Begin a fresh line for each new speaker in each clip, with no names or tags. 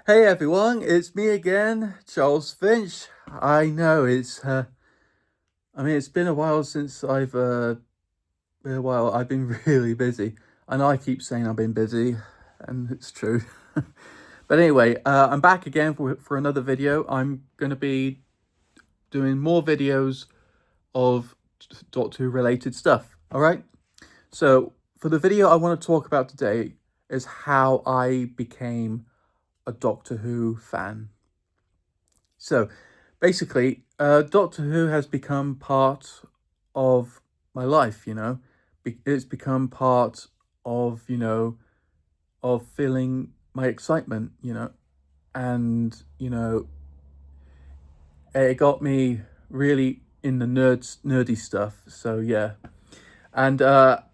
Hey everyone, it's me again, Charles Finch. I know it's been a while since been a while. I've been really busy. I know I keep saying I've been busy, and it's true. But anyway, I'm back again for another video. I'm going to be doing more videos of Doctor Who related stuff. All right. So for the video I want to talk about today is how I became a Doctor Who fan. So basically, Doctor Who has become part of my life, It's become part of, of feeling my excitement, and, it got me really in the nerdy stuff. So yeah. And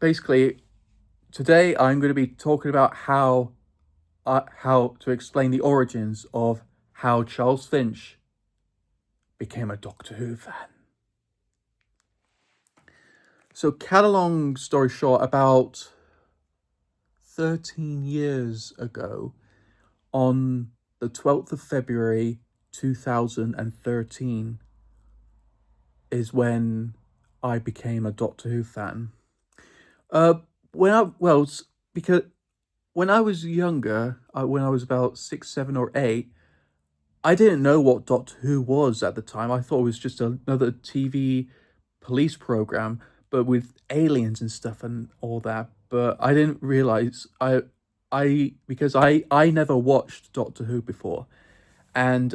basically, today I'm going to be talking about how to explain the origins of how Charles Finch became a Doctor Who fan. So, cut a long story short, about 13 years ago, on the 12th of February 2013, is when I became a Doctor Who fan. Uh, because when I was younger, when I was about 6, 7, or 8, I didn't know what Doctor Who was at the time. I thought it was just another TV police program, but with aliens and stuff and all that. But I didn't realize because I never watched Doctor Who before, and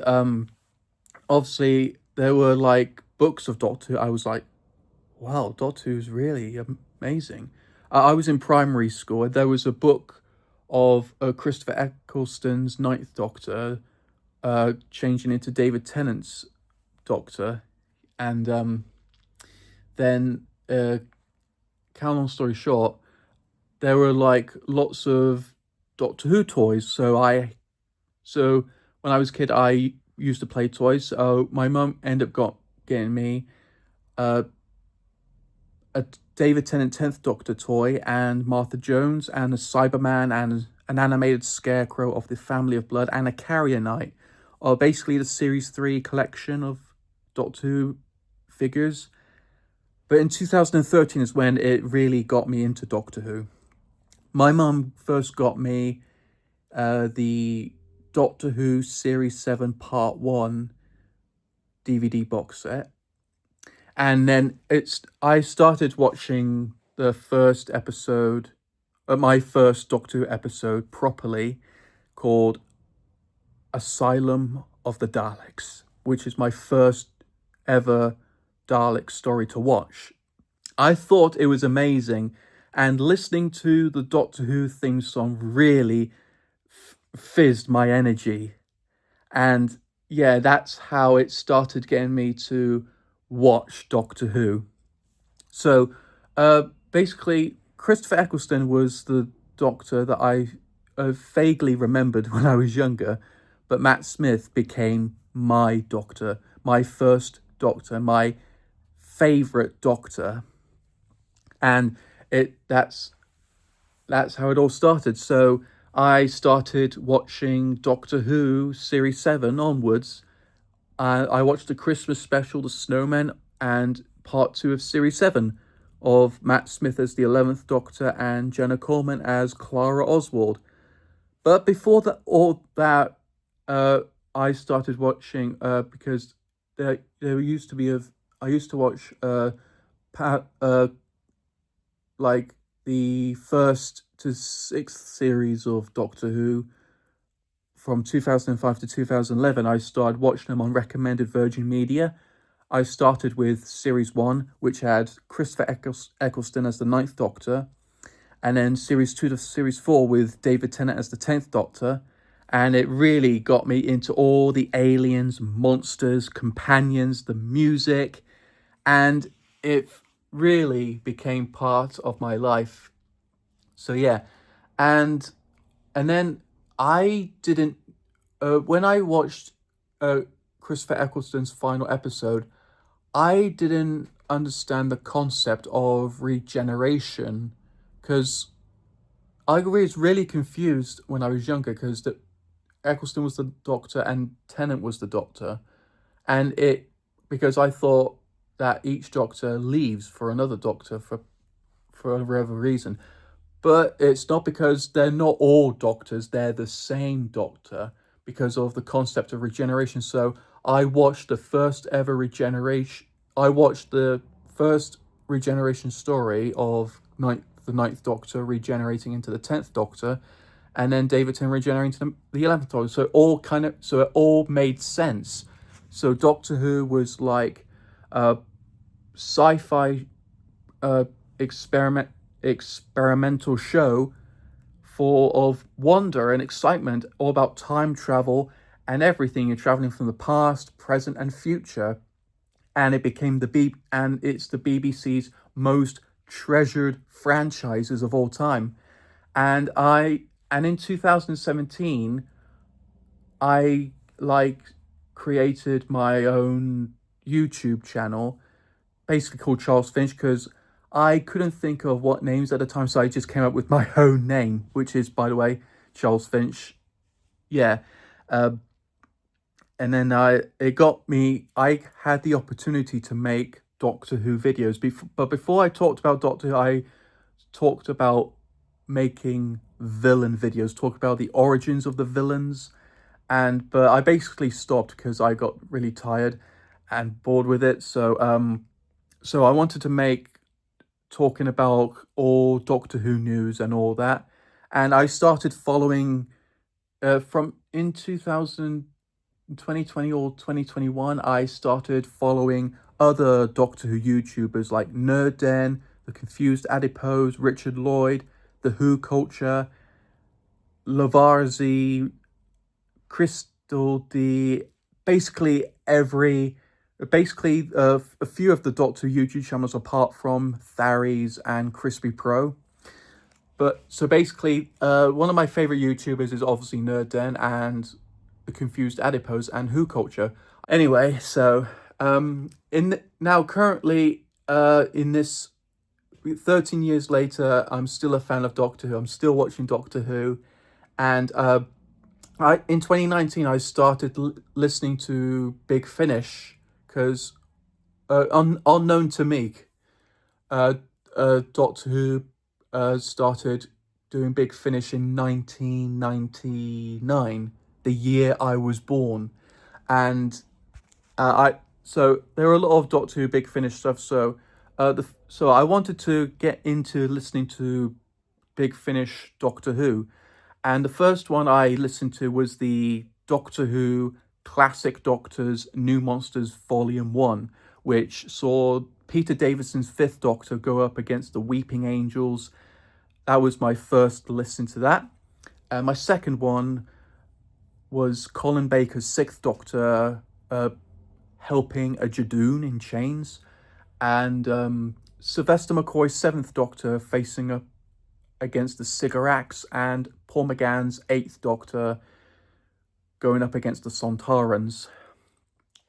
obviously there were like books of Doctor Who. I was like, wow, Doctor Who's really amazing. I was in primary school, and there was a book of Christopher Eccleston's Ninth Doctor, changing into David Tennant's Doctor, and then cut a long story short, there were like lots of Doctor Who toys. So when I was a kid, I used to play toys. So my mum ended up getting me uh, a David Tennant 10th Doctor toy, and Martha Jones, and a Cyberman, and an animated Scarecrow of the Family of Blood, and a Carrier Knight, or basically the Series 3 collection of Doctor Who figures. But in 2013 is when it really got me into Doctor Who. My mum first got me the Doctor Who Series 7 Part 1 DVD box set. And then I started watching the first episode, my first Doctor Who episode properly, called Asylum of the Daleks, which is my first ever Dalek story to watch. I thought it was amazing, and listening to the Doctor Who theme song really fizzed my energy. And yeah, that's how it started getting me to watch Doctor Who. So basically, Christopher Eccleston was the Doctor that I vaguely remembered when I was younger, but Matt Smith became my Doctor, my first Doctor, my favorite Doctor, and it that's how it all started. So I started watching Doctor Who Series 7 onwards. I watched the Christmas special, The Snowman, and part 2 of Series 7 of Matt Smith as the 11th Doctor and Jenna Coleman as Clara Oswald. But before all that, uh, I started watching because there used to be I used to watch like the first to sixth series of Doctor Who from 2005 to 2011. I started watching them on recommended Virgin Media. I started with Series 1, which had Christopher Eccleston as the Ninth Doctor, and then Series 2 to Series 4 with David Tennant as the 10th Doctor. And it really got me into all the aliens, monsters, companions, the music, and it really became part of my life. So yeah, and and then I didn't when I watched uh, Christopher Eccleston's final episode, I didn't understand the concept of regeneration, because I was really confused when I was younger, because Eccleston was the Doctor and Tennant was the Doctor, and because I thought that each Doctor leaves for another Doctor for whatever reason, but it's not, because they're not all Doctors, they're the same Doctor because of the concept of regeneration. So I watched the first ever regeneration. I watched the first regeneration story of the Ninth Doctor regenerating into the 10th Doctor, and then David Tennant regenerating to the 11th Doctor. So it all made sense. So Doctor Who was like a sci-fi uh, experimental show full of wonder and excitement, all about time travel and everything. You're traveling from the past, present, and future, and it's the BBC's most treasured franchises of all time. And in 2017, I like created my own YouTube channel, basically called Charles Finch, because I couldn't think of what names at the time, so I just came up with my own name, which is, by the way, Charles Finch. Yeah. Uh, and then I had the opportunity to make Doctor Who videos. But before I talked about Doctor Who, I talked about making villain videos, talk about the origins of the villains. But I basically stopped because I got really tired and bored with it. So I wanted to make talking about all Doctor Who news and all that. And I started following from in 2020 or 2021, I started following other Doctor Who YouTubers like Nerd Den, The Confused Adipose, Richard Lloyd, The Who Culture, Lavarzi, Crystal D, basically a few of the Doctor YouTube channels apart from Tharies and Crispy Pro. But so basically, one of my favorite YouTubers is obviously Nerd Den and The Confused Adipose and Who Culture. Anyway, so currently in this 13 years later, I'm still a fan of Doctor Who. I'm still watching Doctor Who, and in 2019 I started listening to Big Finish because unknown to me, Doctor Who started doing Big Finish in 1999, the year I was born, and I so there are a lot of Doctor Who Big Finish stuff. So I wanted to get into listening to Big Finish Doctor Who, and the first one I listened to was the Doctor Who Classic Doctors New Monsters Volume 1, which saw Peter Davison's Fifth Doctor go up against the Weeping Angels. That was my first listen to that. And my second one was Colin Baker's Sixth Doctor helping a Jadoon in chains, and Sylvester McCoy's Seventh Doctor facing up against the Sigarax, and Paul McGann's Eighth Doctor going up against the Sontarans.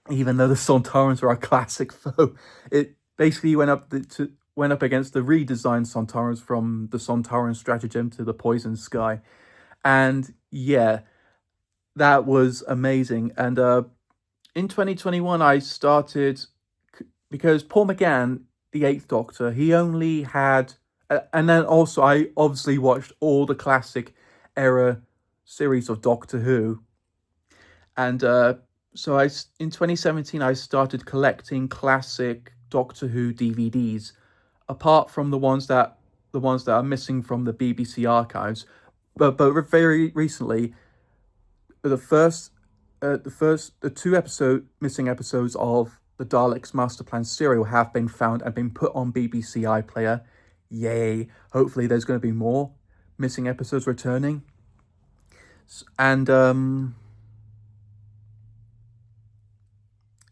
Even though the Sontarans are a classic foe, it basically went up against the redesigned Sontarans from the Sontaran Stratagem to the Poison Sky, and yeah, that was amazing. And in 2021, I started because Paul McGann, the Eighth Doctor, he only had, and then also I obviously watched all the classic era series of Doctor Who, and so in 2017 I started collecting classic Doctor Who DVDs, apart from the ones that are missing from the BBC archives, but very recently, the two missing episodes of the Daleks Master Plan serial have been found and been put on BBC iPlayer. Yay! Hopefully, there's going to be more missing episodes returning. And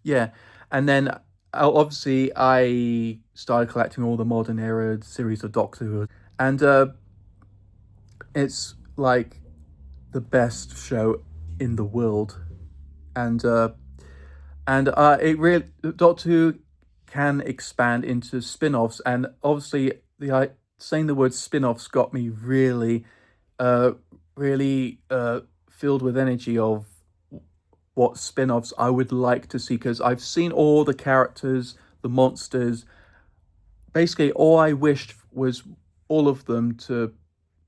yeah, and then obviously I started collecting all the modern era series of Doctor Who, and it's like the best show in the world, and it really, Doctor Who can expand into spin-offs, and obviously saying the word spin-offs got me really filled with energy of what spin-offs I would like to see, because I've seen all the characters, the monsters. Basically, all I wished was all of them to,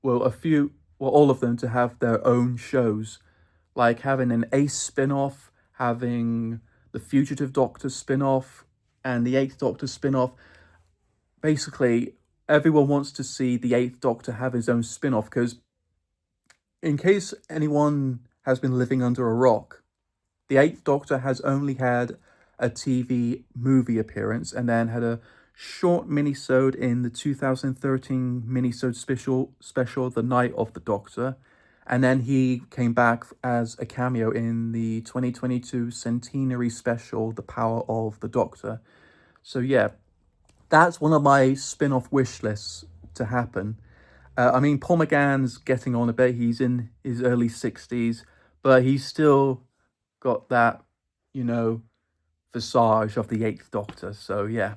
all of them to have their own shows, like having an Ace spin-off, having the Fugitive Doctor spin-off, and the Eighth Doctor spin-off. Basically, everyone wants to see the Eighth Doctor have his own spin-off, because in case anyone has been living under a rock, the Eighth Doctor has only had a TV movie appearance, and then had a short minisode in the 2013 minisode special The Night of the Doctor, and then he came back as a cameo in the 2022 centenary special The Power of the Doctor. So yeah, that's one of my spin-off wish lists to happen. I mean, Paul McGann's getting on a bit. He's in his early 60s, but he's still got that, visage of the Eighth Doctor. So yeah.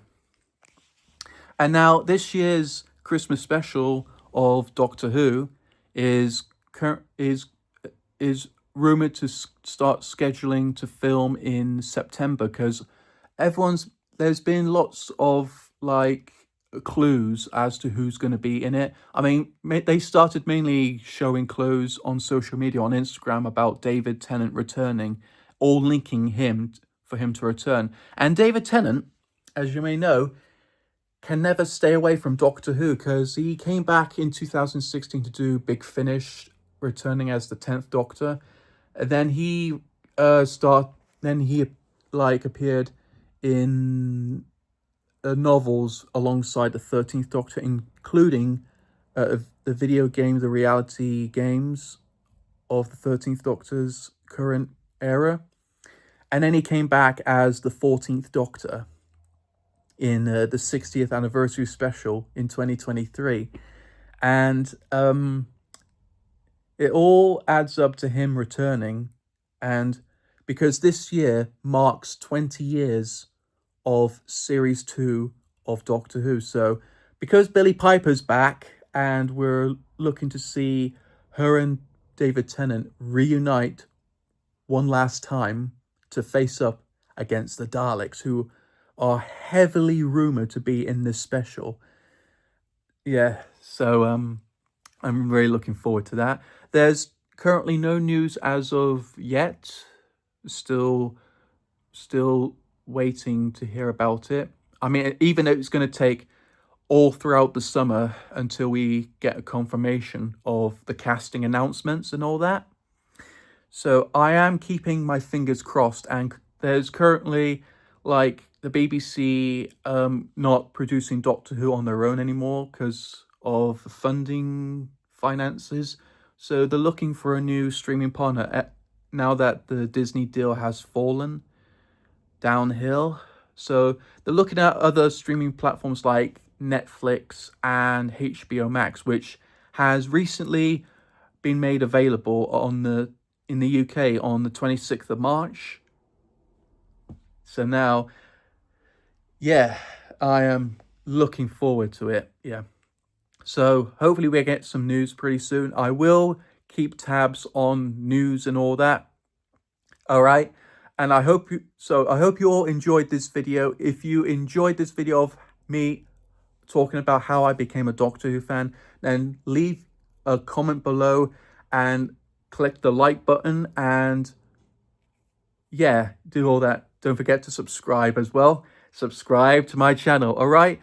And now this year's Christmas special of Doctor Who is rumored to start scheduling to film in September, because there's been lots of clues as to who's going to be in it. I mean, they started mainly showing clues on social media, on Instagram, about David Tennant returning, all linking him for him to return. And David Tennant, as you may know, can never stay away from Doctor Who, because he came back in 2016 to do Big Finish, returning as the 10th Doctor. And then he appeared in novels alongside the 13th Doctor, including the video game, the reality games of the 13th Doctor's current era. And then he came back as the 14th Doctor in the 60th anniversary special in 2023. And it all adds up to him returning. And because this year marks 20 years of Series 2 of Doctor Who. So because Billie Piper's back, and we're looking to see her and David Tennant reunite one last time to face up against the Daleks, who are heavily rumored to be in this special. Yeah, so I'm really looking forward to that. There's currently no news as of yet. Still waiting to hear about it. I mean, even though it's going to take all throughout the summer until we get a confirmation of the casting announcements and all that. So I am keeping my fingers crossed, and there's currently the BBC not producing Doctor Who on their own anymore because of the funding finances. So they're looking for a new streaming partner now that the Disney deal has fallen downhill. So they're looking at other streaming platforms like Netflix and HBO Max, which has recently been made available in the UK on the 26th of March. So now, yeah, I am looking forward to it. Yeah. So hopefully we get some news pretty soon. I will keep tabs on news and all that. All right. And I hope you all enjoyed this video. If you enjoyed this video of me talking about how I became a Doctor Who fan, then leave a comment below and click the like button, and yeah, do all that. Don't forget to subscribe as well. Subscribe to my channel. All right.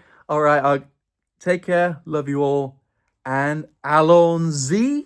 Take care. Love you all. And allons-y.